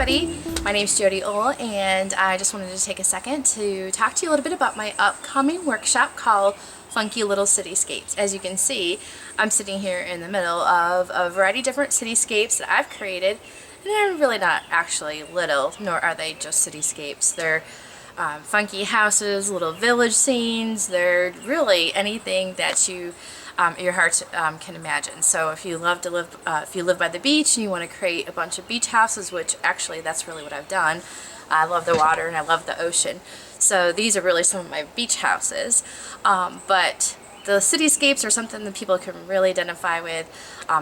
everybody, my name is JodiOhl, and I just wanted to take a second to talk to you a little bit about my upcoming workshop called Funky Little Cityscapes. As you can see, I'm sitting here in the middle of a variety of different cityscapes that I've created, and they're really not actually little, nor are they just cityscapes. They're funky houses, little village scenes. They're really anything that your heart can imagine. So if you love to live, if you live by the beach and you want to create a bunch of beach houses, which actually that's really what I've done. I love the water and I love the ocean. So these are really some of my beach houses. But the cityscapes are something that people can really identify with.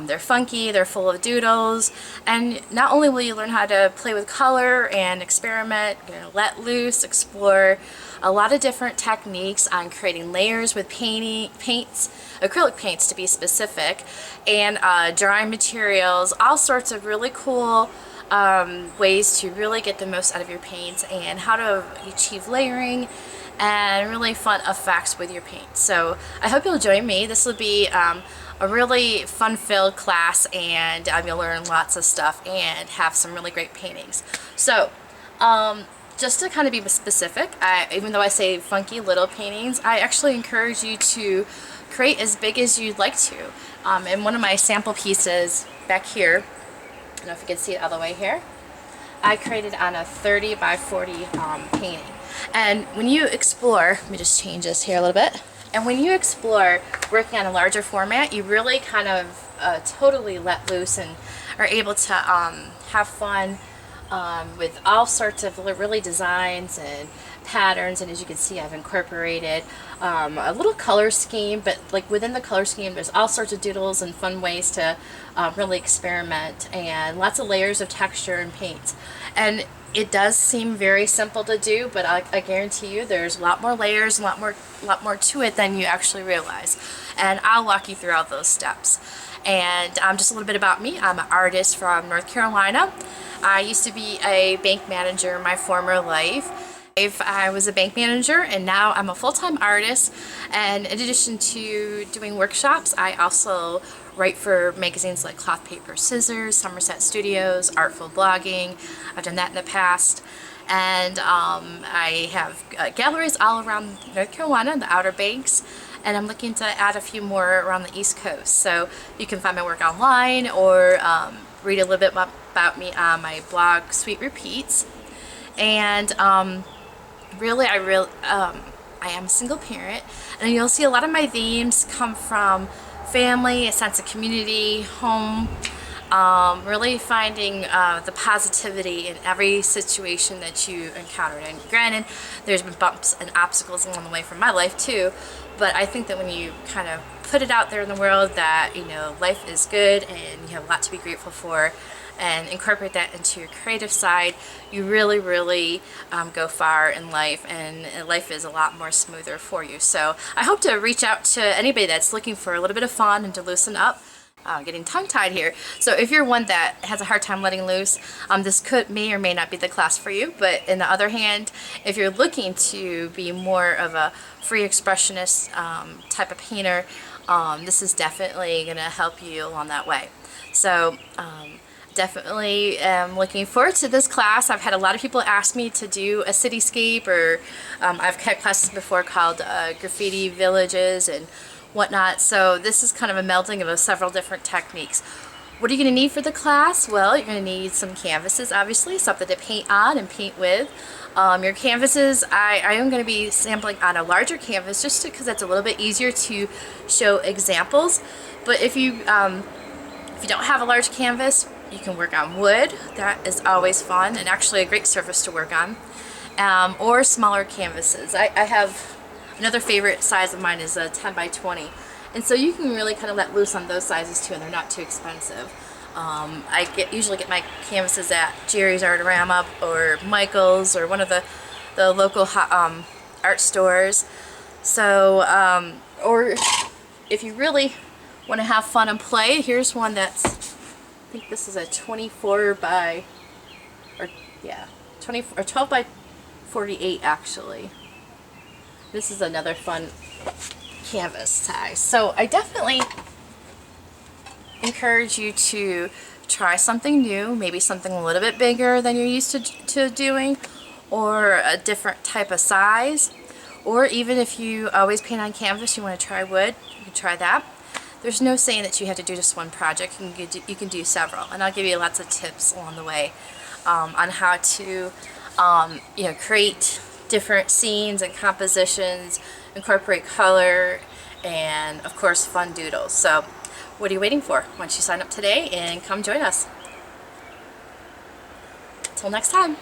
They're funky, they're full of doodles, and not only will you learn how to play with color and experiment, let loose, explore a lot of different techniques on creating layers with paints, acrylic paints to be specific, and drawing materials, all sorts of really cool ways to really get the most out of your paints and how to achieve layering and really fun effects with your paint. So I hope you'll join me. This will be a really fun-filled class, and you'll learn lots of stuff and have some really great paintings. So just to kind of be specific, even though I say funky little paintings, I actually encourage you to create as big as you'd like to. And one of my sample pieces back here, I don't know if you can see it all the way here, I created on a 30 by 40 painting. And when you explore, let me just change this here a little bit, and when you explore working on a larger format, you really kind of totally let loose and are able to have fun with all sorts of really designs and patterns. And as you can see, I've incorporated a little color scheme, but like within the color scheme there's all sorts of doodles and fun ways to really experiment, and lots of layers of texture and paint. And it does seem very simple to do, but I guarantee you there's a lot more layers, a lot more to it than you actually realize. And I'll walk you through all those steps. And just a little bit about me. I'm an artist from North Carolina. I used to be a bank manager in my former life. I was a bank manager, and now I'm a full-time artist. And in addition to doing workshops, I also write for magazines like Cloth Paper Scissors, Somerset Studios, Artful Blogging. I've done that in the past. And I have galleries all around North Carolina, the Outer Banks, and I'm looking to add a few more around the East Coast. So you can find my work online or read a little bit about me on my blog, Sweet Repeats. And really, I am a single parent, and you'll see a lot of my themes come from family, a sense of community, home, really finding the positivity in every situation that you encountered. And granted, there's been bumps and obstacles along the way from my life too, but I think that when you kind of put it out there in the world that, life is good and you have a lot to be grateful for, and incorporate that into your creative side, you really, really go far in life, and life is a lot more smoother for you. So I hope to reach out to anybody that's looking for a little bit of fun and to loosen up. Getting tongue-tied here. So if you're one that has a hard time letting loose, this may or may not be the class for you. But in the other hand, if you're looking to be more of a free expressionist type of painter, this is definitely going to help you along that way. So definitely am looking forward to this class. I've had a lot of people ask me to do a cityscape, or I've had classes before called graffiti villages and whatnot. So this is kind of a melding of several different techniques. What are you going to need for the class? Well, you're going to need some canvases, obviously, something to paint on and paint with. Your canvases, I am going to be sampling on a larger canvas just because that's a little bit easier to show examples. But if you don't have a large canvas, you can work on wood. That is always fun and actually a great surface to work on. Or smaller canvases. I have another favorite size of mine is a 10 by 20. And so you can really kind of let loose on those sizes too, and they're not too expensive. I usually get my canvases at Jerry's Artorama or Michael's or one of the local art stores. So, or if you really want to have fun and play, here's one that's, I think this is a 24 by, or yeah, 12 by 48 actually. This is another fun canvas size. So I definitely encourage you to try something new, maybe something a little bit bigger than you're used to doing, or a different type of size. Or even if you always paint on canvas, you want to try wood, you can try that. There's no saying that you have to do just one project. You can do several, and I'll give you lots of tips along the way on how to create different scenes and compositions, incorporate color, and of course fun doodles. So what are you waiting for? Why don't you sign up today and come join us. Until next time.